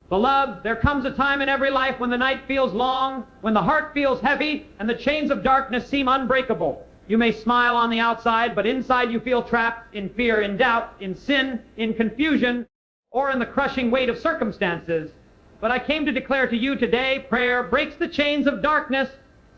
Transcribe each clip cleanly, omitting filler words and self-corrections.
Beloved, there comes a time in every life when the night feels long, when the heart feels heavy, and the chains of darkness seem unbreakable. You may smile on the outside, but inside you feel trapped in fear, in doubt, in sin, in confusion, or in the crushing weight of circumstances. But I came to declare to you today, prayer breaks the chains of darkness.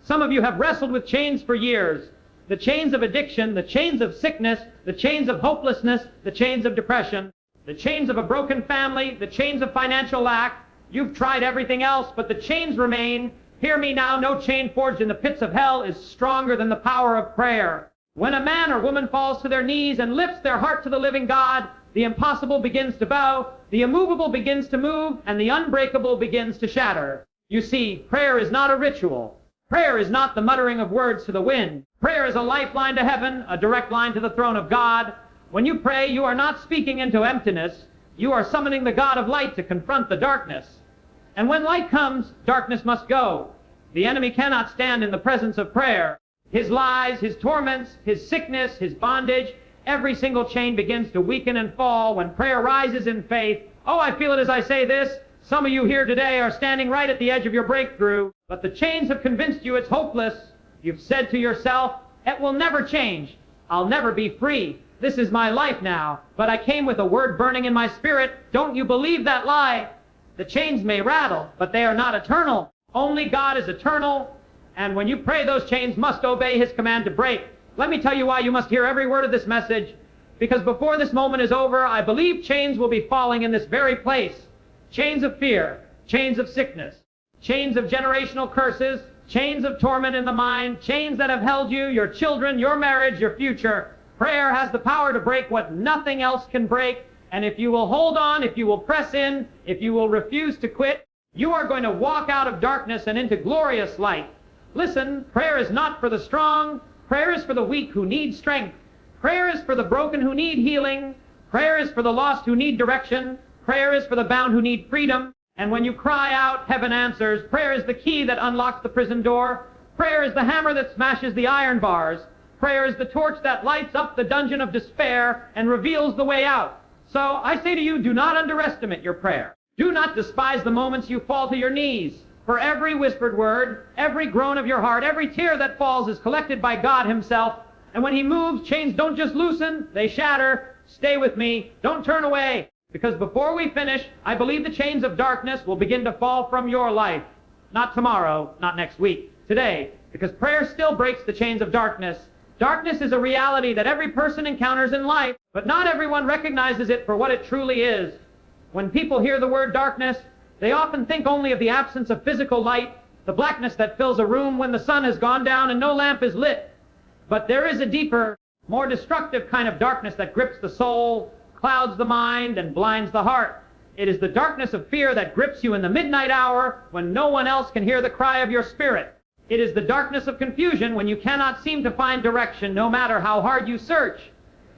Some of you have wrestled with chains for years. The chains of addiction, the chains of sickness, the chains of hopelessness, the chains of depression, the chains of a broken family, the chains of financial lack. You've tried everything else, but the chains remain. Hear me now, no chain forged in the pits of hell is stronger than the power of prayer. When a man or woman falls to their knees and lifts their heart to the living God, the impossible begins to bow, the immovable begins to move, and the unbreakable begins to shatter. You see, prayer is not a ritual. Prayer is not the muttering of words to the wind. Prayer is a lifeline to heaven, a direct line to the throne of God. When you pray, you are not speaking into emptiness. You are summoning the God of light to confront the darkness. And when light comes, darkness must go. The enemy cannot stand in the presence of prayer. His lies, his torments, his sickness, his bondage, every single chain begins to weaken and fall when prayer rises in faith. Oh, I feel it as I say this. Some of you here today are standing right at the edge of your breakthrough, but the chains have convinced you it's hopeless. You've said to yourself, it will never change. I'll never be free. This is my life now. But I came with a word burning in my spirit. Don't you believe that lie? The chains may rattle, but they are not eternal. Only God is eternal, and when you pray, those chains must obey his command to break. Let me tell you why you must hear every word of this message, because before this moment is over, I believe chains will be falling in this very place. Chains of fear, chains of sickness, chains of generational curses, chains of torment in the mind, chains that have held you, your children, your marriage, your future. Prayer has the power to break what nothing else can break, and if you will hold on, if you will press in, if you will refuse to quit, you are going to walk out of darkness and into glorious light. Listen, prayer is not for the strong. Prayer is for the weak who need strength. Prayer is for the broken who need healing. Prayer is for the lost who need direction. Prayer is for the bound who need freedom. And when you cry out, heaven answers. Prayer is the key that unlocks the prison door. Prayer is the hammer that smashes the iron bars. Prayer is the torch that lights up the dungeon of despair and reveals the way out. So I say to you, do not underestimate your prayer. Do not despise the moments you fall to your knees. For every whispered word, every groan of your heart, every tear that falls is collected by God himself. And when he moves, chains don't just loosen, they shatter. Stay with me. Don't turn away. Because before we finish, I believe the chains of darkness will begin to fall from your life. Not tomorrow, not next week, today. Because prayer still breaks the chains of darkness. Darkness is a reality that every person encounters in life, but not everyone recognizes it for what it truly is. When people hear the word darkness, they often think only of the absence of physical light, the blackness that fills a room when the sun has gone down and no lamp is lit. But there is a deeper, more destructive kind of darkness that grips the soul, clouds the mind, and blinds the heart. It is the darkness of fear that grips you in the midnight hour when no one else can hear the cry of your spirit. It is the darkness of confusion when you cannot seem to find direction no matter how hard you search.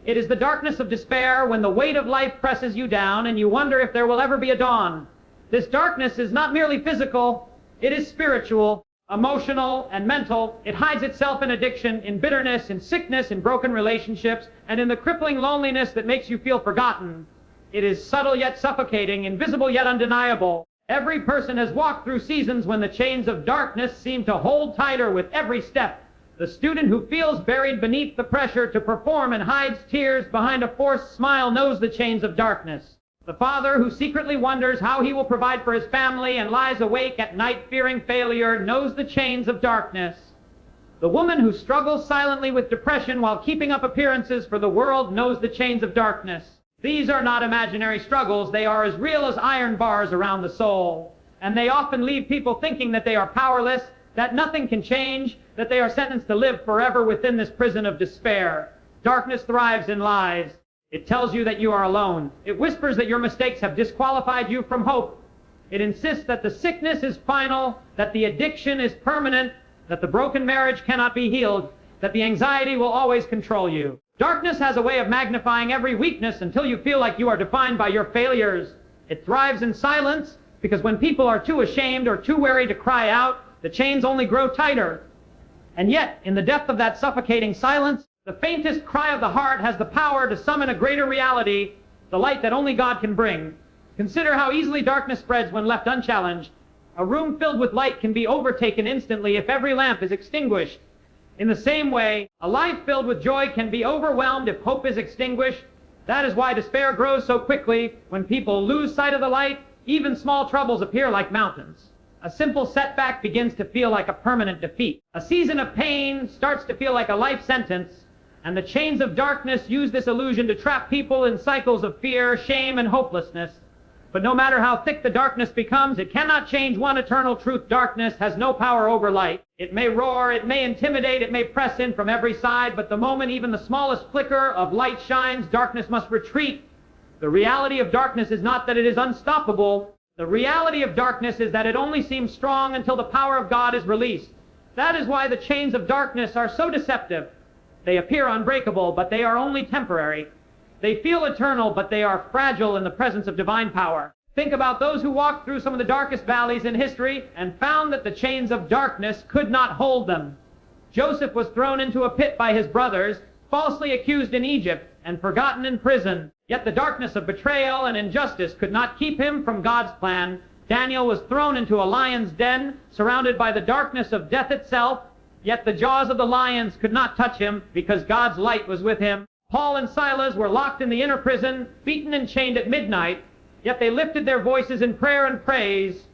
It is the darkness of despair when the weight of life presses you down and you wonder if there will ever be a dawn. This darkness is not merely physical, it is spiritual, emotional, and mental. It hides itself in addiction, in bitterness, in sickness, in broken relationships, and in the crippling loneliness that makes you feel forgotten. It is subtle yet suffocating, invisible yet undeniable. Every person has walked through seasons when the chains of darkness seem to hold tighter with every step. The student who feels buried beneath the pressure to perform and hides tears behind a forced smile knows the chains of darkness. The father who secretly wonders how he will provide for his family and lies awake at night fearing failure knows the chains of darkness. The woman who struggles silently with depression while keeping up appearances for the world knows the chains of darkness. These are not imaginary struggles. They are as real as iron bars around the soul. And they often leave people thinking that they are powerless, that nothing can change, that they are sentenced to live forever within this prison of despair. Darkness thrives in lies. It tells you that you are alone. It whispers that your mistakes have disqualified you from hope. It insists that the sickness is final, that the addiction is permanent, that the broken marriage cannot be healed, that the anxiety will always control you. Darkness has a way of magnifying every weakness until you feel like you are defined by your failures. It thrives in silence because when people are too ashamed or too wary to cry out, the chains only grow tighter. And yet, in the depth of that suffocating silence, the faintest cry of the heart has the power to summon a greater reality, the light that only God can bring. Consider how easily darkness spreads when left unchallenged. A room filled with light can be overtaken instantly if every lamp is extinguished. In the same way, a life filled with joy can be overwhelmed if hope is extinguished. That is why despair grows so quickly. When people lose sight of the light, even small troubles appear like mountains. A simple setback begins to feel like a permanent defeat. A season of pain starts to feel like a life sentence, and the chains of darkness use this illusion to trap people in cycles of fear, shame, and hopelessness. But no matter how thick the darkness becomes, it cannot change one eternal truth. Darkness has no power over light. It may roar, it may intimidate, it may press in from every side, but the moment even the smallest flicker of light shines, darkness must retreat. The reality of darkness is not that it is unstoppable. The reality of darkness is that it only seems strong until the power of God is released. That is why the chains of darkness are so deceptive. They appear unbreakable, but they are only temporary. They feel eternal, but they are fragile in the presence of divine power. Think about those who walked through some of the darkest valleys in history and found that the chains of darkness could not hold them. Joseph was thrown into a pit by his brothers, falsely accused in Egypt, and forgotten in prison. Yet the darkness of betrayal and injustice could not keep him from God's plan. Daniel was thrown into a lion's den, surrounded by the darkness of death itself, yet the jaws of the lions could not touch him because God's light was with him. Paul and Silas were locked in the inner prison, beaten and chained at midnight, yet they lifted their voices in prayer and praise,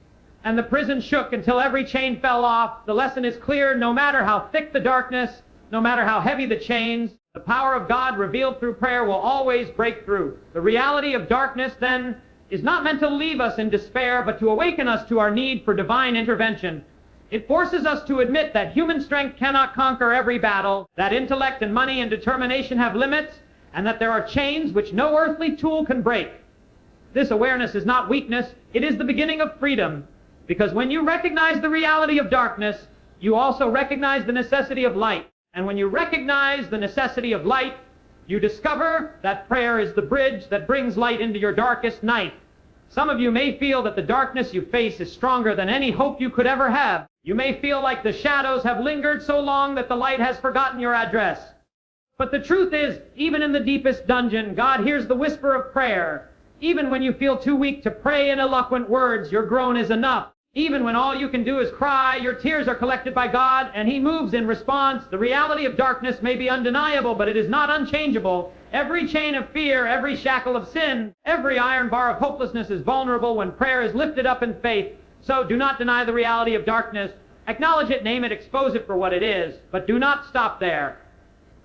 and the prison shook until every chain fell off. The lesson is clear: no matter how thick the darkness, no matter how heavy the chains, the power of God revealed through prayer will always break through. The reality of darkness, then, is not meant to leave us in despair, but to awaken us to our need for divine intervention. It forces us to admit that human strength cannot conquer every battle, that intellect and money and determination have limits, and that there are chains which no earthly tool can break. This awareness is not weakness, it is the beginning of freedom, because when you recognize the reality of darkness, you also recognize the necessity of light. And when you recognize the necessity of light, you discover that prayer is the bridge that brings light into your darkest night. Some of you may feel that the darkness you face is stronger than any hope you could ever have. You may feel like the shadows have lingered so long that the light has forgotten your address. But the truth is, even in the deepest dungeon, God hears the whisper of prayer. Even when you feel too weak to pray in eloquent words, your groan is enough. Even when all you can do is cry, your tears are collected by God, and He moves in response. The reality of darkness may be undeniable, but it is not unchangeable. Every chain of fear, every shackle of sin, every iron bar of hopelessness is vulnerable when prayer is lifted up in faith. So do not deny the reality of darkness. Acknowledge it, name it, expose it for what it is, but do not stop there.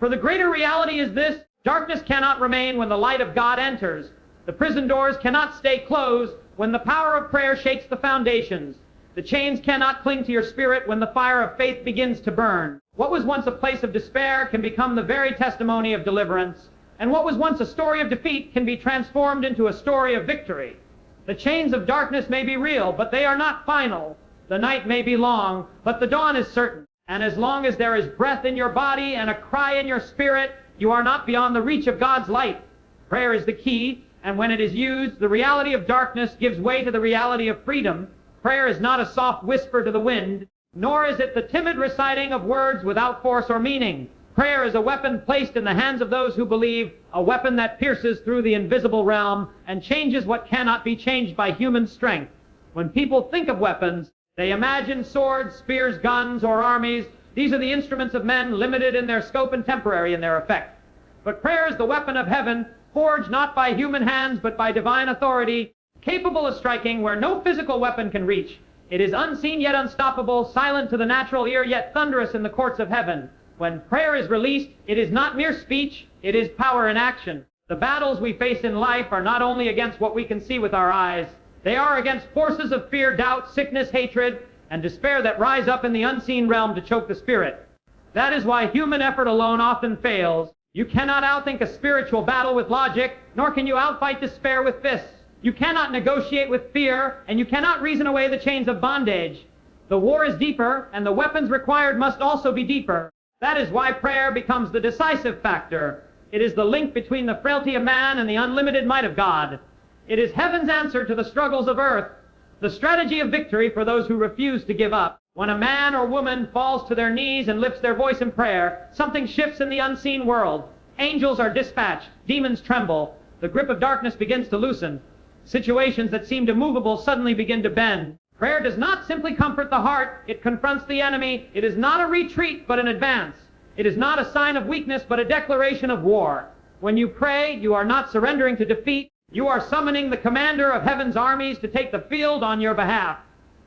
For the greater reality is this: darkness cannot remain when the light of God enters. The prison doors cannot stay closed when the power of prayer shakes the foundations. The chains cannot cling to your spirit when the fire of faith begins to burn. What was once a place of despair can become the very testimony of deliverance, and what was once a story of defeat can be transformed into a story of victory. The chains of darkness may be real, but they are not final. The night may be long, but the dawn is certain. And as long as there is breath in your body and a cry in your spirit, you are not beyond the reach of God's light. Prayer is the key, and when it is used, the reality of darkness gives way to the reality of freedom. Prayer is not a soft whisper to the wind, nor is it the timid reciting of words without force or meaning. Prayer is a weapon placed in the hands of those who believe, a weapon that pierces through the invisible realm and changes what cannot be changed by human strength. When people think of weapons, they imagine swords, spears, guns, or armies. These are the instruments of men, limited in their scope and temporary in their effect. But prayer is the weapon of heaven, forged not by human hands but by divine authority, capable of striking where no physical weapon can reach. It is unseen yet unstoppable, silent to the natural ear yet thunderous in the courts of heaven. When prayer is released, it is not mere speech, it is power in action. The battles we face in life are not only against what we can see with our eyes, they are against forces of fear, doubt, sickness, hatred, and despair that rise up in the unseen realm to choke the spirit. That is why human effort alone often fails. You cannot outthink a spiritual battle with logic, nor can you outfight despair with fists. You cannot negotiate with fear, and you cannot reason away the chains of bondage. The war is deeper, and the weapons required must also be deeper. That is why prayer becomes the decisive factor. It is the link between the frailty of man and the unlimited might of God. It is heaven's answer to the struggles of earth, the strategy of victory for those who refuse to give up. When a man or woman falls to their knees and lifts their voice in prayer, something shifts in the unseen world. Angels are dispatched, demons tremble, the grip of darkness begins to loosen. Situations that seemed immovable suddenly begin to bend. Prayer does not simply comfort the heart, it confronts the enemy. It is not a retreat, but an advance. It is not a sign of weakness, but a declaration of war. When you pray, you are not surrendering to defeat. You are summoning the commander of heaven's armies to take the field on your behalf.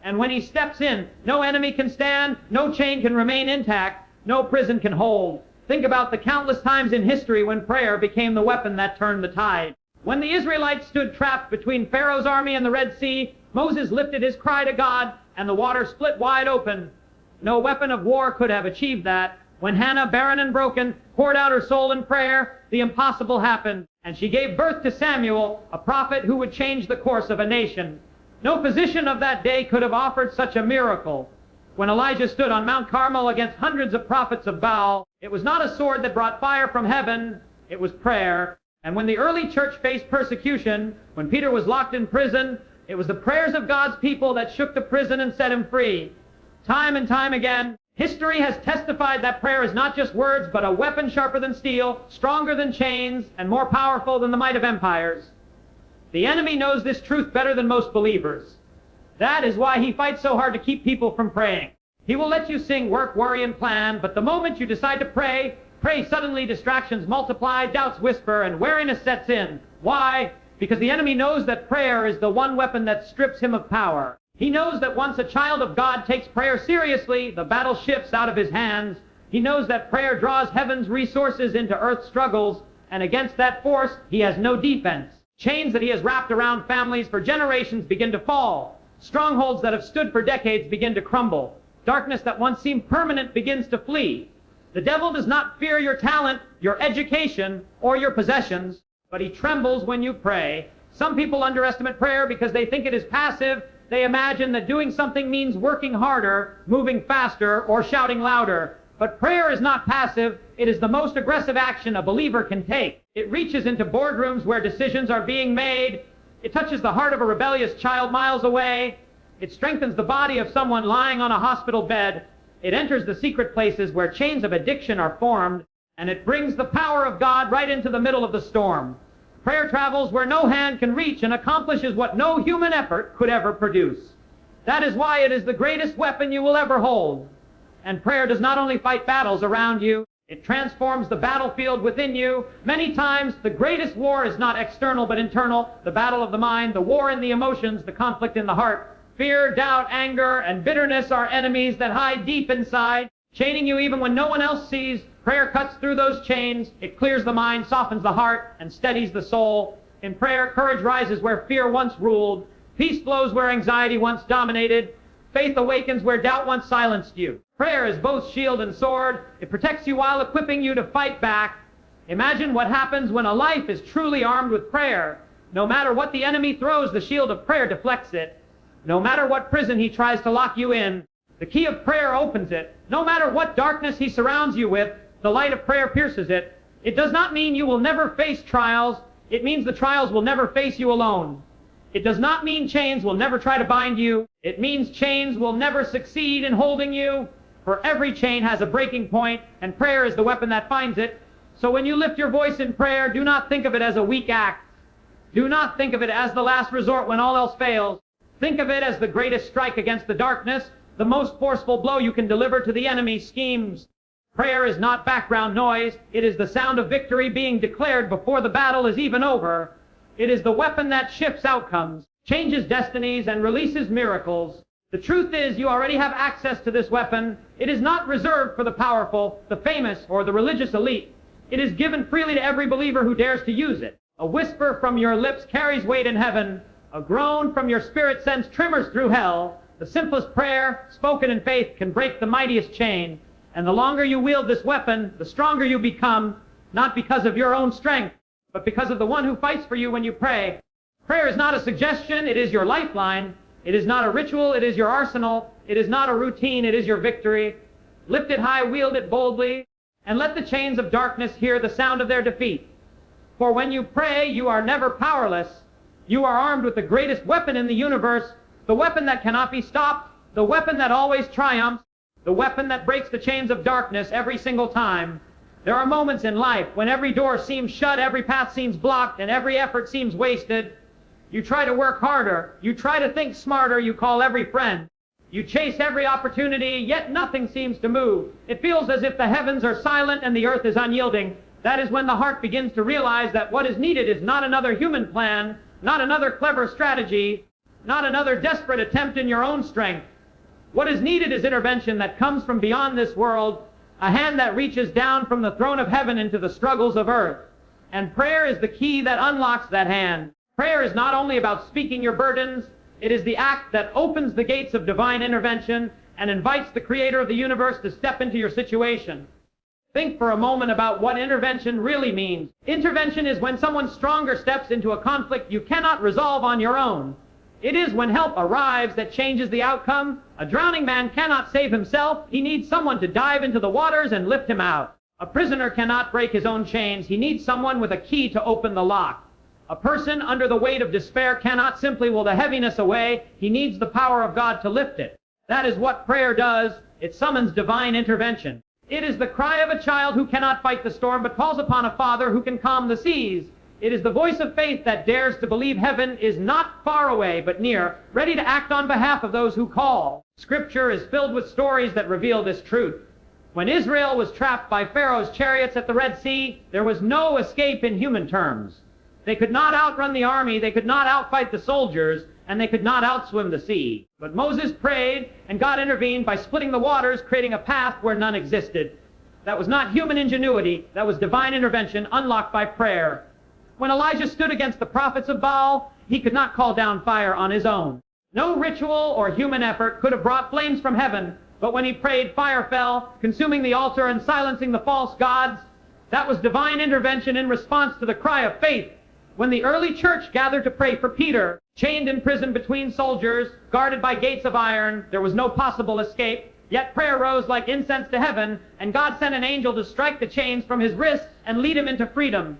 And when he steps in, no enemy can stand, no chain can remain intact, no prison can hold. Think about the countless times in history when prayer became the weapon that turned the tide. When the Israelites stood trapped between Pharaoh's army and the Red Sea, Moses lifted his cry to God, and the water split wide open. No weapon of war could have achieved that. When Hannah, barren and broken, poured out her soul in prayer, the impossible happened, and she gave birth to Samuel, a prophet who would change the course of a nation. No physician of that day could have offered such a miracle. When Elijah stood on Mount Carmel against hundreds of prophets of Baal, it was not a sword that brought fire from heaven, it was prayer. And when the early church faced persecution, when Peter was locked in prison, it was the prayers of God's people that shook the prison and set him free. Time and time again, history has testified that prayer is not just words, but a weapon sharper than steel, stronger than chains, and more powerful than the might of empires. The enemy knows this truth better than most believers. That is why he fights so hard to keep people from praying. He will let you sing, work, worry, and plan, but the moment you decide to pray, suddenly distractions multiply, doubts whisper, and wariness sets in. Why? Because the enemy knows that prayer is the one weapon that strips him of power. He knows that once a child of God takes prayer seriously, the battle shifts out of his hands. He knows that prayer draws heaven's resources into earth's struggles, and against that force, he has no defense. Chains that he has wrapped around families for generations begin to fall. Strongholds that have stood for decades begin to crumble. Darkness that once seemed permanent begins to flee. The devil does not fear your talent, your education, or your possessions, but he trembles when you pray. Some people underestimate prayer because they think it is passive. They imagine that doing something means working harder, moving faster, or shouting louder. But prayer is not passive. It is the most aggressive action a believer can take. It reaches into boardrooms where decisions are being made. It touches the heart of a rebellious child miles away. It strengthens the body of someone lying on a hospital bed. It enters the secret places where chains of addiction are formed, and it brings the power of God right into the middle of the storm. Prayer travels where no hand can reach and accomplishes what no human effort could ever produce. That is why it is the greatest weapon you will ever hold. And prayer does not only fight battles around you, it transforms the battlefield within you. Many times, the greatest war is not external but internal, the battle of the mind, the war in the emotions, the conflict in the heart. Fear, doubt, anger, and bitterness are enemies that hide deep inside, chaining you even when no one else sees. Prayer cuts through those chains. It clears the mind, softens the heart, and steadies the soul. In prayer, courage rises where fear once ruled. Peace flows where anxiety once dominated. Faith awakens where doubt once silenced you. Prayer is both shield and sword. It protects you while equipping you to fight back. Imagine what happens when a life is truly armed with prayer. No matter what the enemy throws, the shield of prayer deflects it. No matter what prison he tries to lock you in, the key of prayer opens it. No matter what darkness he surrounds you with, the light of prayer pierces it. It does not mean you will never face trials. It means the trials will never face you alone. It does not mean chains will never try to bind you. It means chains will never succeed in holding you. For every chain has a breaking point, and prayer is the weapon that finds it. So when you lift your voice in prayer, do not think of it as a weak act. Do not think of it as the last resort when all else fails. Think of it as the greatest strike against the darkness, the most forceful blow you can deliver to the enemy's schemes. Prayer is not background noise. It is the sound of victory being declared before the battle is even over. It is the weapon that shifts outcomes, changes destinies, and releases miracles. The truth is, you already have access to this weapon. It is not reserved for the powerful, the famous, or the religious elite. It is given freely to every believer who dares to use it. A whisper from your lips carries weight in heaven. A groan from your spirit sends tremors through hell. The simplest prayer, spoken in faith, can break the mightiest chain. And the longer you wield this weapon, the stronger you become, not because of your own strength, but because of the one who fights for you when you pray. Prayer is not a suggestion, it is your lifeline. It is not a ritual, it is your arsenal. It is not a routine, it is your victory. Lift it high, wield it boldly, and let the chains of darkness hear the sound of their defeat. For when you pray, you are never powerless. You are armed with the greatest weapon in the universe, the weapon that cannot be stopped, the weapon that always triumphs, the weapon that breaks the chains of darkness every single time. There are moments in life when every door seems shut, every path seems blocked, and every effort seems wasted. You try to work harder. You try to think smarter. You call every friend. You chase every opportunity, yet nothing seems to move. It feels as if the heavens are silent and the earth is unyielding. That is when the heart begins to realize that what is needed is not another human plan, not another clever strategy, not another desperate attempt in your own strength. What is needed is intervention that comes from beyond this world, a hand that reaches down from the throne of heaven into the struggles of earth. And prayer is the key that unlocks that hand. Prayer is not only about speaking your burdens, it is the act that opens the gates of divine intervention and invites the Creator of the universe to step into your situation. Think for a moment about what intervention really means. Intervention is when someone stronger steps into a conflict you cannot resolve on your own. It is when help arrives that changes the outcome. A drowning man cannot save himself. He needs someone to dive into the waters and lift him out. A prisoner cannot break his own chains. He needs someone with a key to open the lock. A person under the weight of despair cannot simply will the heaviness away. He needs the power of God to lift it. That is what prayer does. It summons divine intervention. It is the cry of a child who cannot fight the storm but calls upon a father who can calm the seas. It is the voice of faith that dares to believe heaven is not far away but near, ready to act on behalf of those who call. Scripture is filled with stories that reveal this truth. When Israel was trapped by Pharaoh's chariots at the Red Sea, there was no escape in human terms. They could not outrun the army, they could not outfight the soldiers, and they could not outswim the sea. But Moses prayed, and God intervened by splitting the waters, creating a path where none existed. That was not human ingenuity, that was divine intervention unlocked by prayer. When Elijah stood against the prophets of Baal, he could not call down fire on his own. No ritual or human effort could have brought flames from heaven, but when he prayed, fire fell, consuming the altar and silencing the false gods. That was divine intervention in response to the cry of faith. When the early church gathered to pray for Peter, chained in prison between soldiers, guarded by gates of iron, there was no possible escape, yet prayer rose like incense to heaven, and God sent an angel to strike the chains from his wrists and lead him into freedom.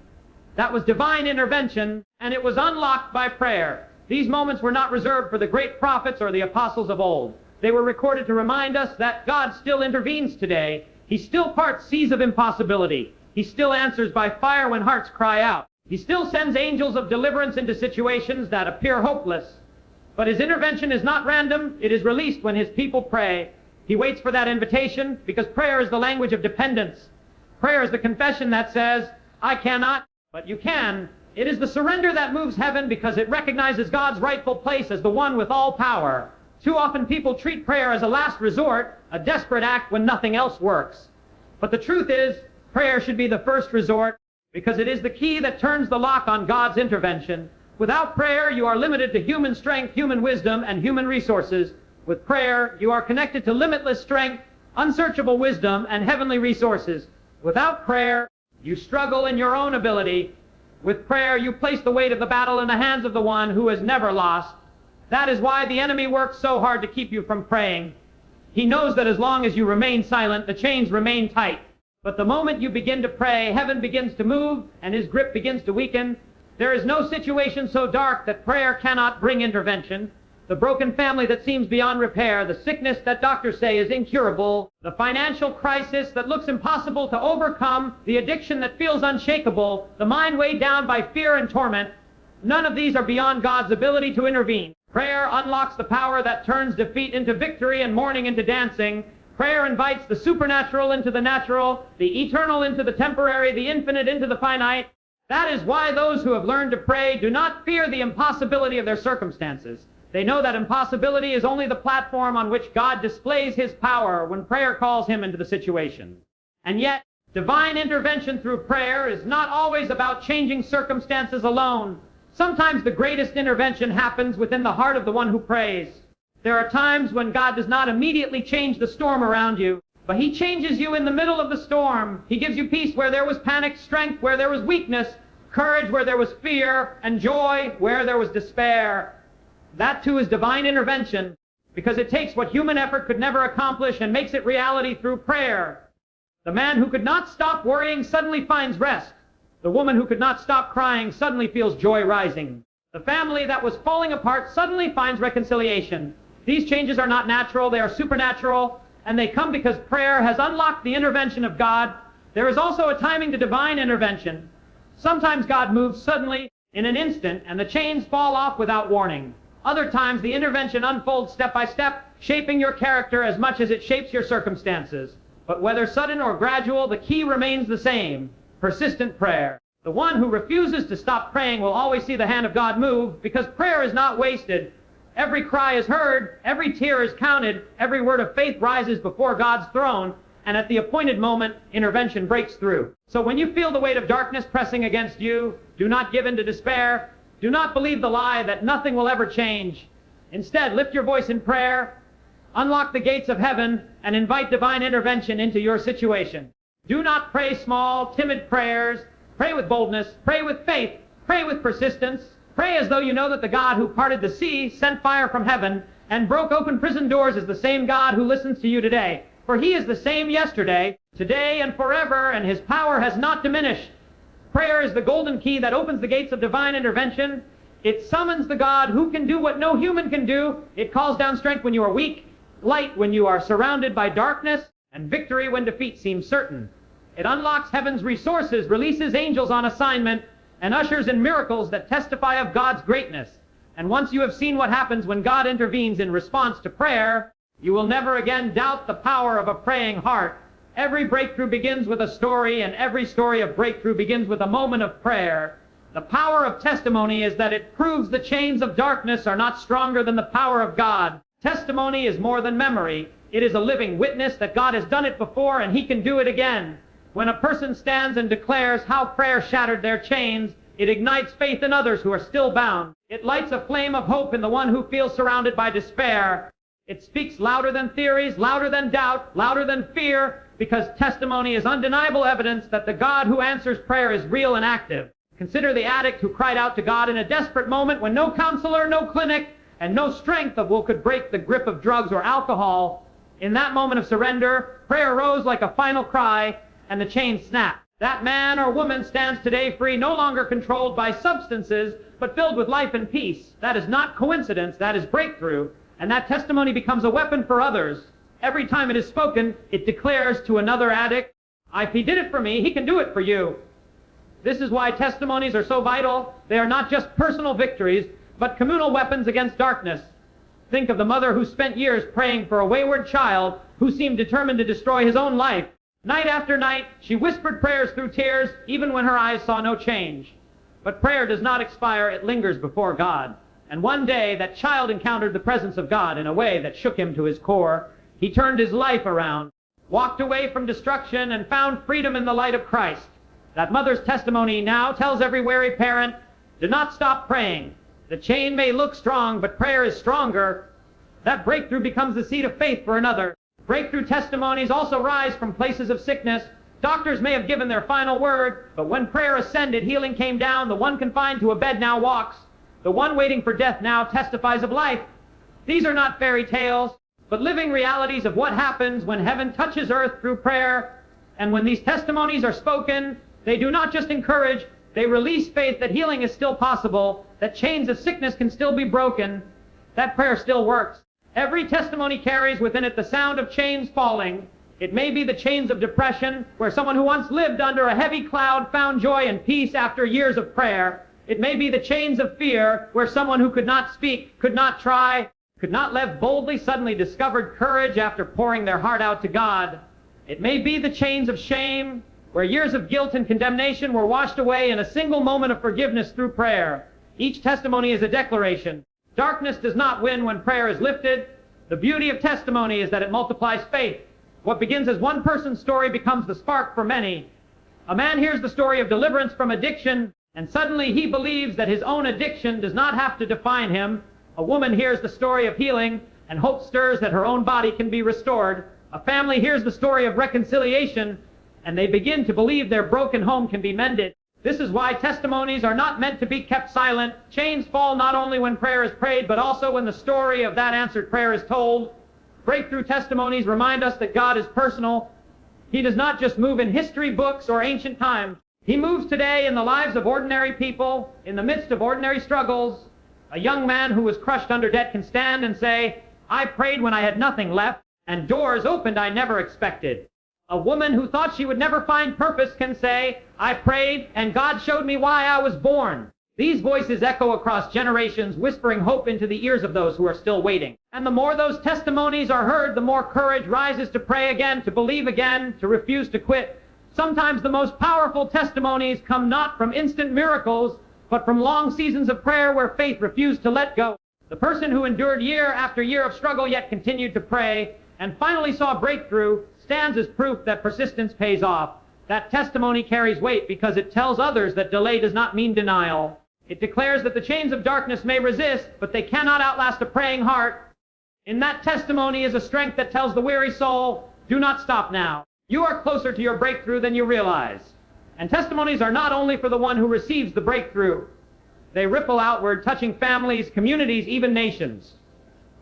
That was divine intervention, and it was unlocked by prayer. These moments were not reserved for the great prophets or the apostles of old. They were recorded to remind us that God still intervenes today. He still parts seas of impossibility. He still answers by fire when hearts cry out. He still sends angels of deliverance into situations that appear hopeless. But his intervention is not random. It is released when his people pray. He waits for that invitation because prayer is the language of dependence. Prayer is the confession that says, I cannot, but you can. It is the surrender that moves heaven because it recognizes God's rightful place as the one with all power. Too often people treat prayer as a last resort, a desperate act when nothing else works. But the truth is, prayer should be the first resort because it is the key that turns the lock on God's intervention. Without prayer, you are limited to human strength, human wisdom, and human resources. With prayer, you are connected to limitless strength, unsearchable wisdom, and heavenly resources. Without prayer, you struggle in your own ability. With prayer, you place the weight of the battle in the hands of the one who has never lost. That is why the enemy works so hard to keep you from praying. He knows that as long as you remain silent, the chains remain tight. But the moment you begin to pray, heaven begins to move, and his grip begins to weaken. There is no situation so dark that prayer cannot bring intervention. The broken family that seems beyond repair, the sickness that doctors say is incurable, the financial crisis that looks impossible to overcome, the addiction that feels unshakable, the mind weighed down by fear and torment, none of these are beyond God's ability to intervene. Prayer unlocks the power that turns defeat into victory and mourning into dancing. Prayer invites the supernatural into the natural, the eternal into the temporary, the infinite into the finite. That is why those who have learned to pray do not fear the impossibility of their circumstances. They know that impossibility is only the platform on which God displays his power when prayer calls him into the situation. And yet, divine intervention through prayer is not always about changing circumstances alone. Sometimes the greatest intervention happens within the heart of the one who prays. There are times when God does not immediately change the storm around you, but he changes you in the middle of the storm. He gives you peace where there was panic, strength where there was weakness, courage where there was fear, and joy where there was despair. That too is divine intervention, because it takes what human effort could never accomplish and makes it reality through prayer. The man who could not stop worrying suddenly finds rest. The woman who could not stop crying suddenly feels joy rising. The family that was falling apart suddenly finds reconciliation. These changes are not natural, they are supernatural, and they come because prayer has unlocked the intervention of God. There is also a timing to divine intervention. Sometimes God moves suddenly in an instant, and the chains fall off without warning. Other times, the intervention unfolds step by step, shaping your character as much as it shapes your circumstances. But whether sudden or gradual, the key remains the same: persistent prayer. The one who refuses to stop praying will always see the hand of God move, because prayer is not wasted. Every cry is heard, every tear is counted, every word of faith rises before God's throne, and at the appointed moment, intervention breaks through. So when you feel the weight of darkness pressing against you, do not give in to despair. Do not believe the lie that nothing will ever change. Instead, lift your voice in prayer, unlock the gates of heaven, and invite divine intervention into your situation. Do not pray small, timid prayers. Pray with boldness, pray with faith, pray with persistence. Pray as though you know that the God who parted the sea, sent fire from heaven, and broke open prison doors is the same God who listens to you today. For he is the same yesterday, today, and forever, and his power has not diminished. Prayer is the golden key that opens the gates of divine intervention. It summons the God who can do what no human can do. It calls down strength when you are weak, light when you are surrounded by darkness, and victory when defeat seems certain. It unlocks heaven's resources, releases angels on assignment, and ushers in miracles that testify of God's greatness. And once you have seen what happens when God intervenes in response to prayer, you will never again doubt the power of a praying heart. Every breakthrough begins with a story, and every story of breakthrough begins with a moment of prayer. The power of testimony is that it proves the chains of darkness are not stronger than the power of God. Testimony is more than memory. It is a living witness that God has done it before and he can do it again. When a person stands and declares how prayer shattered their chains, it ignites faith in others who are still bound. It lights a flame of hope in the one who feels surrounded by despair. It speaks louder than theories, louder than doubt, louder than fear, because testimony is undeniable evidence that the God who answers prayer is real and active. Consider the addict who cried out to God in a desperate moment when no counselor, no clinic, and no strength of will could break the grip of drugs or alcohol. In that moment of surrender, prayer rose like a final cry, and the chains snapped. That man or woman stands today free, no longer controlled by substances, but filled with life and peace. That is not coincidence, that is breakthrough. And that testimony becomes a weapon for others. Every time it is spoken, it declares to another addict, if he did it for me, he can do it for you. This is why testimonies are so vital. They are not just personal victories, but communal weapons against darkness. Think of the mother who spent years praying for a wayward child who seemed determined to destroy his own life. Night after night, she whispered prayers through tears, even when her eyes saw no change. But prayer does not expire, it lingers before God. And one day, that child encountered the presence of God in a way that shook him to his core. He turned his life around, walked away from destruction, and found freedom in the light of Christ. That mother's testimony now tells every weary parent, do not stop praying. The chain may look strong, but prayer is stronger. That breakthrough becomes the seed of faith for another. Breakthrough testimonies also rise from places of sickness. Doctors may have given their final word, but when prayer ascended, healing came down. The one confined to a bed now walks. The one waiting for death now testifies of life. These are not fairy tales, but living realities of what happens when heaven touches earth through prayer. And when these testimonies are spoken, they do not just encourage, they release faith that healing is still possible, that chains of sickness can still be broken, that prayer still works. Every testimony carries within it the sound of chains falling. It may be the chains of depression, where someone who once lived under a heavy cloud found joy and peace after years of prayer. It may be the chains of fear, where someone who could not speak, could not try, could not live boldly suddenly discovered courage after pouring their heart out to God. It may be the chains of shame, where years of guilt and condemnation were washed away in a single moment of forgiveness through prayer. Each testimony is a declaration. Darkness does not win when prayer is lifted. The beauty of testimony is that it multiplies faith. What begins as one person's story becomes the spark for many. A man hears the story of deliverance from addiction, and suddenly he believes that his own addiction does not have to define him. A woman hears the story of healing, and hope stirs that her own body can be restored. A family hears the story of reconciliation, and they begin to believe their broken home can be mended. This is why testimonies are not meant to be kept silent. Chains fall not only when prayer is prayed, but also when the story of that answered prayer is told. Breakthrough testimonies remind us that God is personal. He does not just move in history books or ancient times. He moves today in the lives of ordinary people, in the midst of ordinary struggles. A young man who was crushed under debt can stand and say, I prayed when I had nothing left, and doors opened I never expected. A woman who thought she would never find purpose can say, I prayed, and God showed me why I was born. These voices echo across generations, whispering hope into the ears of those who are still waiting. And the more those testimonies are heard, the more courage rises to pray again, to believe again, to refuse to quit. Sometimes the most powerful testimonies come not from instant miracles, but from long seasons of prayer where faith refused to let go. The person who endured year after year of struggle yet continued to pray and finally saw breakthrough stands as proof that persistence pays off. That testimony carries weight because it tells others that delay does not mean denial. It declares that the chains of darkness may resist, but they cannot outlast a praying heart. In that testimony is a strength that tells the weary soul, do not stop now. You are closer to your breakthrough than you realize. And testimonies are not only for the one who receives the breakthrough. They ripple outward, touching families, communities, even nations.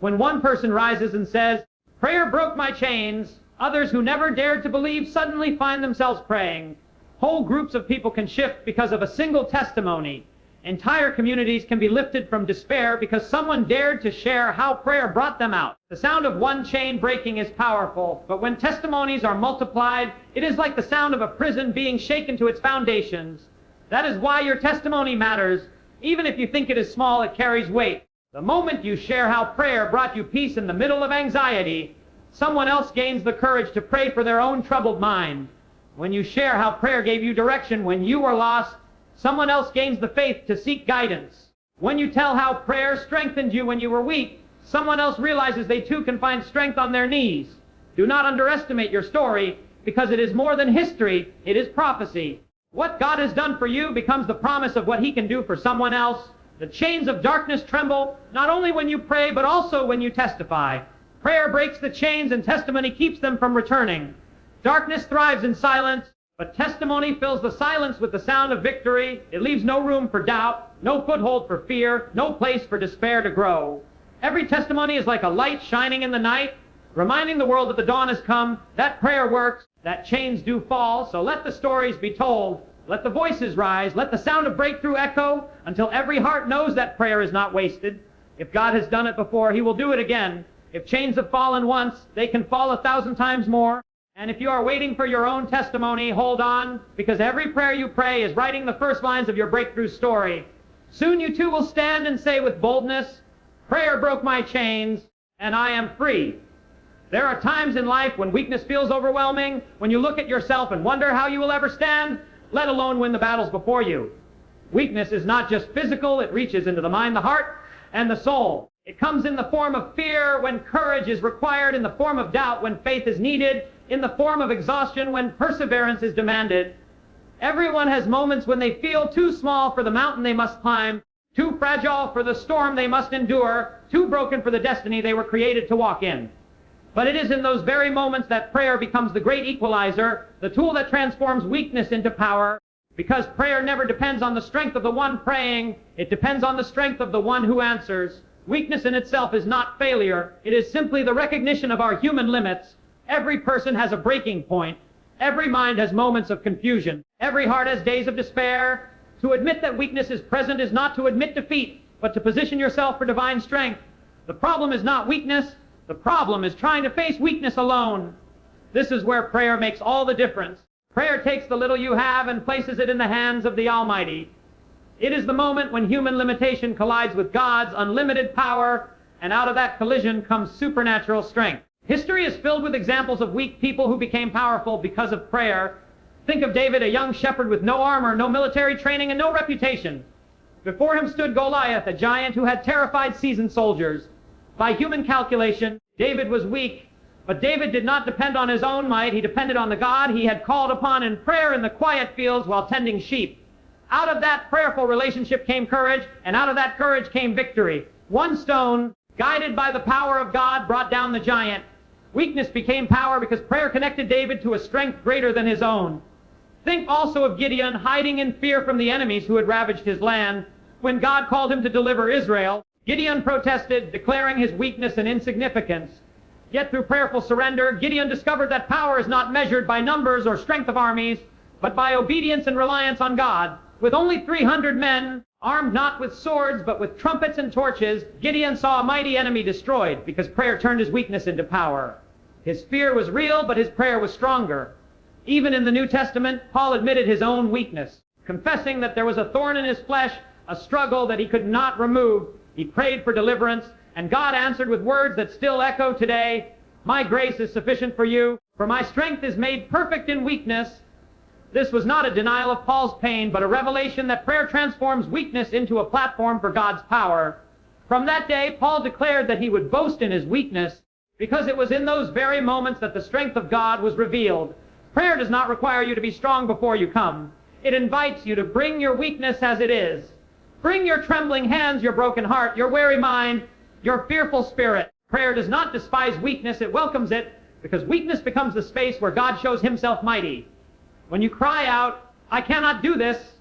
When one person rises and says, prayer broke my chains, others who never dared to believe suddenly find themselves praying. Whole groups of people can shift because of a single testimony. Entire communities can be lifted from despair because someone dared to share how prayer brought them out. The sound of one chain breaking is powerful, but when testimonies are multiplied, it is like the sound of a prison being shaken to its foundations. That is why your testimony matters. Even if you think it is small, it carries weight. The moment you share how prayer brought you peace in the middle of anxiety, someone else gains the courage to pray for their own troubled mind. When you share how prayer gave you direction when you were lost, someone else gains the faith to seek guidance. When you tell how prayer strengthened you when you were weak, someone else realizes they too can find strength on their knees. Do not underestimate your story, because it is more than history, it is prophecy. What God has done for you becomes the promise of what He can do for someone else. The chains of darkness tremble, not only when you pray, but also when you testify. Prayer breaks the chains and testimony keeps them from returning. Darkness thrives in silence, but testimony fills the silence with the sound of victory. It leaves no room for doubt, no foothold for fear, no place for despair to grow. Every testimony is like a light shining in the night, reminding the world that the dawn has come, that prayer works, that chains do fall. So let the stories be told, let the voices rise, let the sound of breakthrough echo until every heart knows that prayer is not wasted. If God has done it before, He will do it again. If chains have fallen once, they can fall 1,000 times more. And if you are waiting for your own testimony, hold on, because every prayer you pray is writing the first lines of your breakthrough story. Soon you too will stand and say with boldness, prayer broke my chains, and I am free. There are times in life when weakness feels overwhelming, when you look at yourself and wonder how you will ever stand, let alone win the battles before you. Weakness is not just physical, it reaches into the mind, the heart, and the soul. It comes in the form of fear when courage is required, in the form of doubt when faith is needed, in the form of exhaustion when perseverance is demanded. Everyone has moments when they feel too small for the mountain they must climb, too fragile for the storm they must endure, too broken for the destiny they were created to walk in. But it is in those very moments that prayer becomes the great equalizer, the tool that transforms weakness into power. Because prayer never depends on the strength of the one praying, it depends on the strength of the one who answers. Weakness in itself is not failure, it is simply the recognition of our human limits. Every person has a breaking point. Every mind has moments of confusion. Every heart has days of despair. To admit that weakness is present is not to admit defeat, but to position yourself for divine strength. The problem is not weakness. The problem is trying to face weakness alone. This is where prayer makes all the difference. Prayer takes the little you have and places it in the hands of the Almighty. It is the moment when human limitation collides with God's unlimited power, and out of that collision comes supernatural strength. History is filled with examples of weak people who became powerful because of prayer. Think of David, a young shepherd with no armor, no military training, and no reputation. Before him stood Goliath, a giant who had terrified seasoned soldiers. By human calculation, David was weak, but David did not depend on his own might. He depended on the God he had called upon in prayer in the quiet fields while tending sheep. Out of that prayerful relationship came courage, and out of that courage came victory. One stone, guided by the power of God, brought down the giant. Weakness became power because prayer connected David to a strength greater than his own. Think also of Gideon, hiding in fear from the enemies who had ravaged his land. When God called him to deliver Israel, Gideon protested, declaring his weakness and insignificance. Yet through prayerful surrender, Gideon discovered that power is not measured by numbers or strength of armies, but by obedience and reliance on God. With only 300 men, armed not with swords, but with trumpets and torches, Gideon saw a mighty enemy destroyed because prayer turned his weakness into power. His fear was real, but his prayer was stronger. Even in the New Testament, Paul admitted his own weakness, confessing that there was a thorn in his flesh a struggle that he could not remove. He prayed for deliverance, and God answered with words that still echo today. My grace is sufficient for you, for my strength is made perfect in weakness. This was not a denial of Paul's pain, but a revelation that prayer transforms weakness into a platform for God's power. From that day, Paul declared that he would boast in his weakness, because it was in those very moments that the strength of God was revealed. Prayer does not require you to be strong before you come. It invites you to bring your weakness as it is. Bring your trembling hands, your broken heart, your weary mind, your fearful spirit. Prayer does not despise weakness, it welcomes it, because weakness becomes the space where God shows himself mighty. When you cry out, I cannot do this,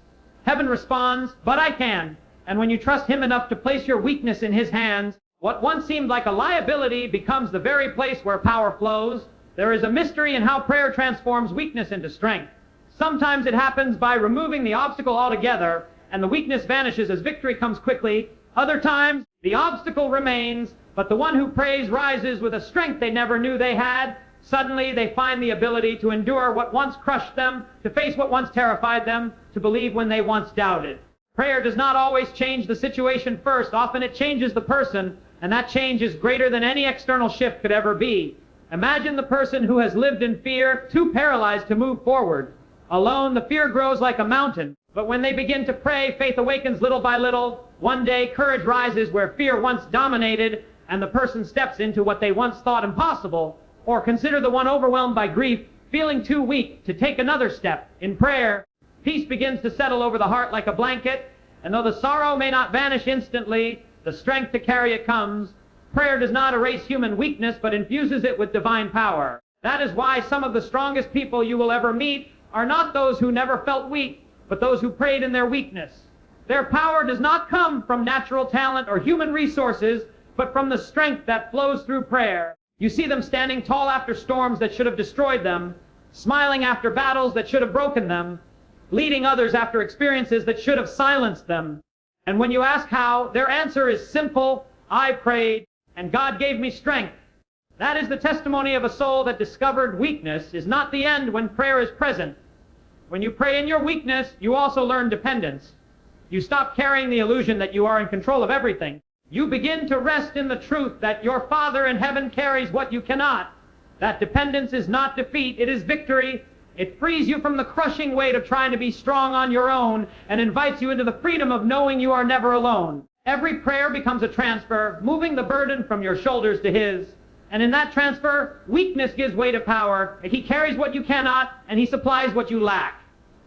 heaven responds, but I can. And when you trust him enough to place your weakness in his hands, what once seemed like a liability becomes the very place where power flows. There is a mystery in how prayer transforms weakness into strength. Sometimes it happens by removing the obstacle altogether, and the weakness vanishes as victory comes quickly. Other times, the obstacle remains, but the one who prays rises with a strength they never knew they had. Suddenly, they find the ability to endure what once crushed them, to face what once terrified them, to believe when they once doubted. Prayer does not always change the situation first. Often it changes the person, and that change is greater than any external shift could ever be. Imagine the person who has lived in fear, too paralyzed to move forward. Alone, the fear grows like a mountain. But when they begin to pray, faith awakens little by little. One day, courage rises where fear once dominated, and the person steps into what they once thought impossible. Or consider the one overwhelmed by grief, feeling too weak to take another step. In prayer, peace begins to settle over the heart like a blanket, and though the sorrow may not vanish instantly, the strength to carry it comes. Prayer does not erase human weakness, but infuses it with divine power. That is why some of the strongest people you will ever meet are not those who never felt weak, but those who prayed in their weakness. Their power does not come from natural talent or human resources, but from the strength that flows through prayer. You see them standing tall after storms that should have destroyed them, smiling after battles that should have broken them, leading others after experiences that should have silenced them. And when you ask how, their answer is simple: I prayed, and God gave me strength. That is the testimony of a soul that discovered weakness is not the end when prayer is present. When you pray in your weakness, you also learn dependence. You stop carrying the illusion that you are in control of everything. You begin to rest in the truth that your Father in heaven carries what you cannot. That dependence is not defeat, it is victory. It frees you from the crushing weight of trying to be strong on your own and invites you into the freedom of knowing you are never alone. Every prayer becomes a transfer, moving the burden from your shoulders to his. And in that transfer, weakness gives way to power. He carries what you cannot, and he supplies what you lack.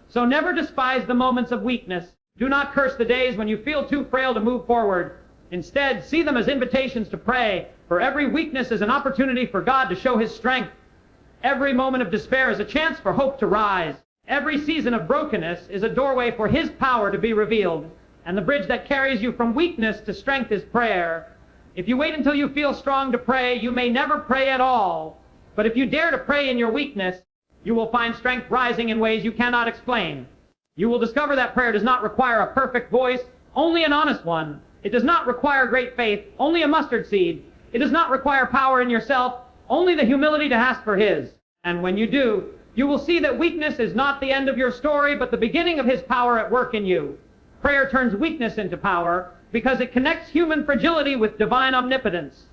So never despise the moments of weakness. Do not curse the days when you feel too frail to move forward. Instead, see them as invitations to pray, for every weakness is an opportunity for God to show his strength. Every moment of despair is a chance for hope to rise. Every season of brokenness is a doorway for his power to be revealed. And the bridge that carries you from weakness to strength is prayer. If you wait until you feel strong to pray, you may never pray at all. But if you dare to pray in your weakness, you will find strength rising in ways you cannot explain. You will discover that prayer does not require a perfect voice, only an honest one. It does not require great faith, only a mustard seed. It does not require power in yourself, only the humility to ask for his. And when you do, you will see that weakness is not the end of your story, but the beginning of his power at work in you. Prayer turns weakness into power because it connects human fragility with divine omnipotence.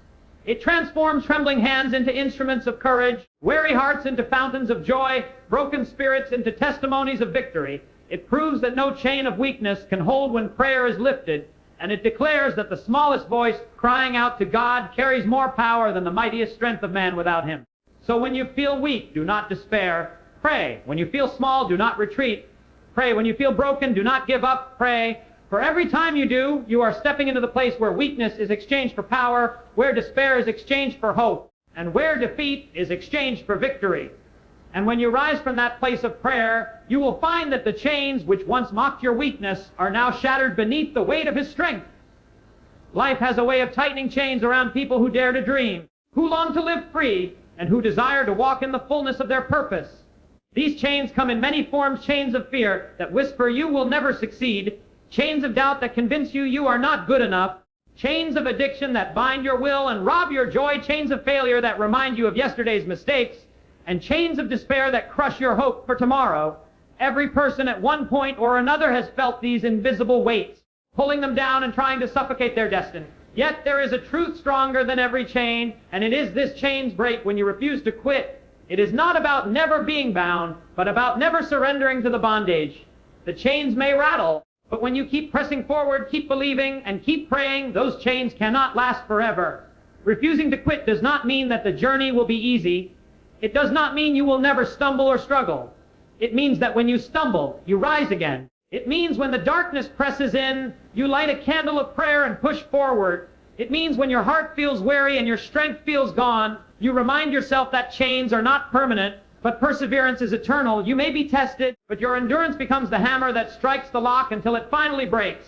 It transforms trembling hands into instruments of courage, weary hearts into fountains of joy, broken spirits into testimonies of victory. It proves that no chain of weakness can hold when prayer is lifted, and it declares that the smallest voice crying out to God carries more power than the mightiest strength of man without him. So when you feel weak, do not despair. Pray. When you feel small, do not retreat. Pray. When you feel broken, do not give up. Pray. For every time you do, you are stepping into the place where weakness is exchanged for power, where despair is exchanged for hope, and where defeat is exchanged for victory. And when you rise from that place of prayer, you will find that the chains which once mocked your weakness are now shattered beneath the weight of his strength. Life has a way of tightening chains around people who dare to dream, who long to live free, and who desire to walk in the fullness of their purpose. These chains come in many forms: chains of fear that whisper you will never succeed, chains of doubt that convince you you are not good enough, chains of addiction that bind your will and rob your joy, chains of failure that remind you of yesterday's mistakes, and chains of despair that crush your hope for tomorrow. Every person at one point or another has felt these invisible weights. pulling them down and trying to suffocate their destiny. Yet there is a truth stronger than every chain, and it is this chain's break when you refuse to quit. It is not about never being bound, but about never surrendering to the bondage. The chains may rattle, but when you keep pressing forward, keep believing, and keep praying, those chains cannot last forever. Refusing to quit does not mean that the journey will be easy. It does not mean you will never stumble or struggle. It means that when you stumble, you rise again. It means when the darkness presses in, you light a candle of prayer and push forward. It means when your heart feels weary and your strength feels gone, you remind yourself that chains are not permanent, but perseverance is eternal. You may be tested, but your endurance becomes the hammer that strikes the lock until it finally breaks.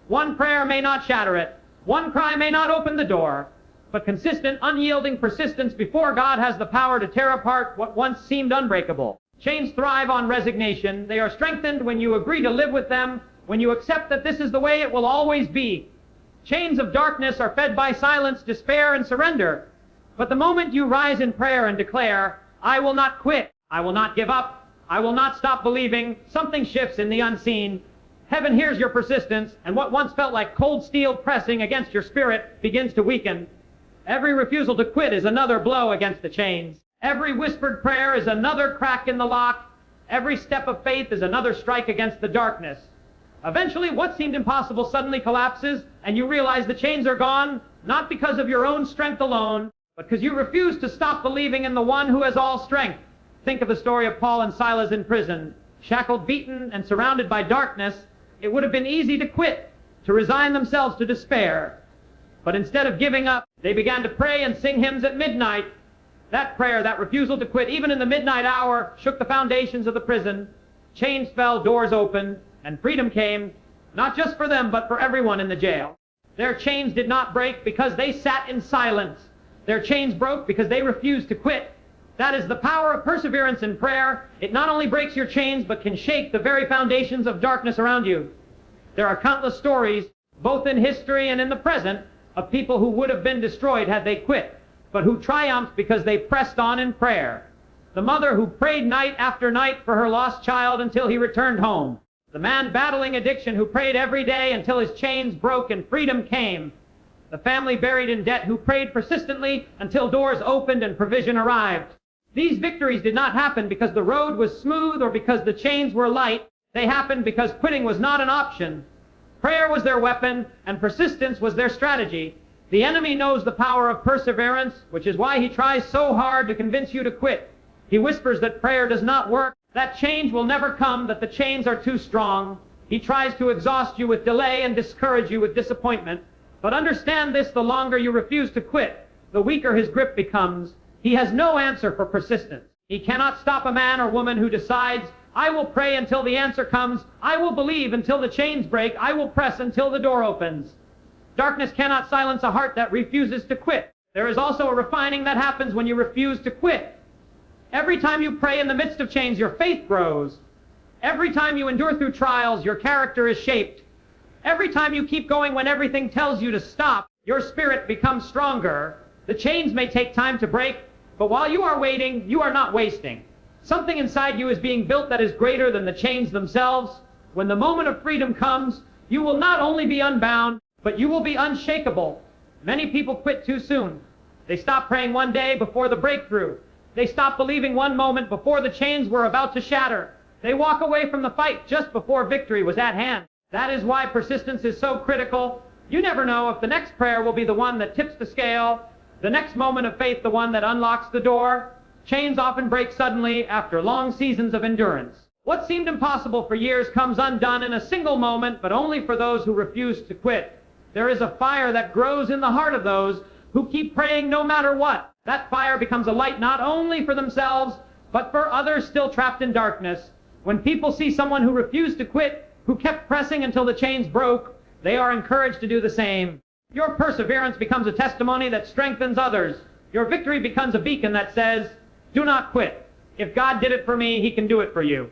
One prayer may not shatter it. One cry may not open the door. But consistent, unyielding persistence before God has the power to tear apart what once seemed unbreakable. Chains thrive on resignation. They are strengthened when you agree to live with them, when you accept that this is the way it will always be. Chains of darkness are fed by silence, despair, and surrender. But the moment you rise in prayer and declare, I will not quit, I will not give up, I will not stop believing, something shifts in the unseen. Heaven hears your persistence, and what once felt like cold steel pressing against your spirit begins to weaken. Every refusal to quit is another blow against the chains. Every whispered prayer is another crack in the lock. Every step of faith is another strike against the darkness. Eventually, what seemed impossible suddenly collapses, and you realize the chains are gone, not because of your own strength alone, but because you refuse to stop believing in the one who has all strength. Think of the story of Paul and Silas in prison. Shackled, beaten, and surrounded by darkness, it would have been easy to quit, to resign themselves to despair. But instead of giving up, they began to pray and sing hymns at midnight. That prayer, that refusal to quit, even in the midnight hour, shook the foundations of the prison. Chains fell, doors opened, and freedom came, not just for them, but for everyone in the jail. Their chains did not break because they sat in silence. Their chains broke because they refused to quit. That is the power of perseverance in prayer. It not only breaks your chains, but can shake the very foundations of darkness around you. There are countless stories, both in history and in the present, of people who would have been destroyed had they quit, but who triumphed because they pressed on in prayer. The mother who prayed night after night for her lost child until he returned home. The man battling addiction who prayed every day until his chains broke and freedom came. The family buried in debt who prayed persistently until doors opened and provision arrived. These victories did not happen because the road was smooth or because the chains were light. They happened because quitting was not an option. Prayer was their weapon, and persistence was their strategy. The enemy knows the power of perseverance, which is why he tries so hard to convince you to quit. He whispers that prayer does not work, that change will never come, that the chains are too strong. He tries to exhaust you with delay and discourage you with disappointment. But understand this, the longer you refuse to quit, the weaker his grip becomes. He has no answer for persistence. He cannot stop a man or woman who decides, I will pray until the answer comes, I will believe until the chains break, I will press until the door opens. Darkness cannot silence a heart that refuses to quit. There is also a refining that happens when you refuse to quit. Every time you pray in the midst of chains, your faith grows. Every time you endure through trials, your character is shaped. Every time you keep going when everything tells you to stop, your spirit becomes stronger. The chains may take time to break, but while you are waiting, you are not wasting. Something inside you is being built that is greater than the chains themselves. When the moment of freedom comes, you will not only be unbound, but you will be unshakable. Many people quit too soon. They stop praying one day before the breakthrough. They stop believing one moment before the chains were about to shatter. They walk away from the fight just before victory was at hand. That is why persistence is so critical. You never know if the next prayer will be the one that tips the scale, the next moment of faith the one that unlocks the door. Chains often break suddenly after long seasons of endurance. What seemed impossible for years comes undone in a single moment, but only for those who refuse to quit. There is a fire that grows in the heart of those who keep praying no matter what. That fire becomes a light not only for themselves, but for others still trapped in darkness. When people see someone who refused to quit, who kept pressing until the chains broke, they are encouraged to do the same. Your perseverance becomes a testimony that strengthens others. Your victory becomes a beacon that says, do not quit. If God did it for me, He can do it for you.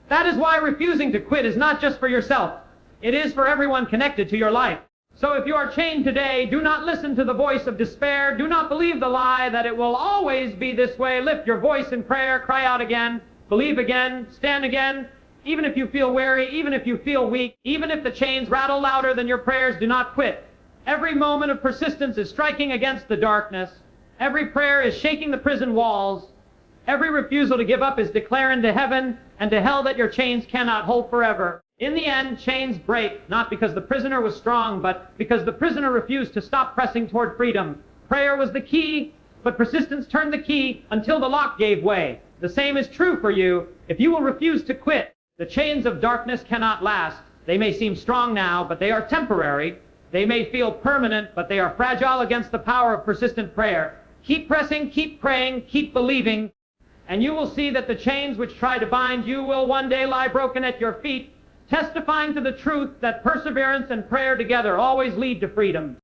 That is why refusing to quit is not just for yourself. It is for everyone connected to your life. So if you are chained today, do not listen to the voice of despair. Do not believe the lie that it will always be this way. Lift your voice in prayer, cry out again, believe again, stand again. Even if you feel weary, even if you feel weak, even if the chains rattle louder than your prayers, do not quit. Every moment of persistence is striking against the darkness. Every prayer is shaking the prison walls. Every refusal to give up is declaring to heaven and to hell that your chains cannot hold forever. In the end, chains break, not because the prisoner was strong, but because the prisoner refused to stop pressing toward freedom. Prayer was the key, but persistence turned the key until the lock gave way. The same is true for you. If you will refuse to quit, the chains of darkness cannot last. They may seem strong now, but they are temporary. They may feel permanent, but they are fragile against the power of persistent prayer. Keep pressing, keep praying, keep believing, and you will see that the chains which try to bind you will one day lie broken at your feet, testifying to the truth that perseverance and prayer together always lead to freedom.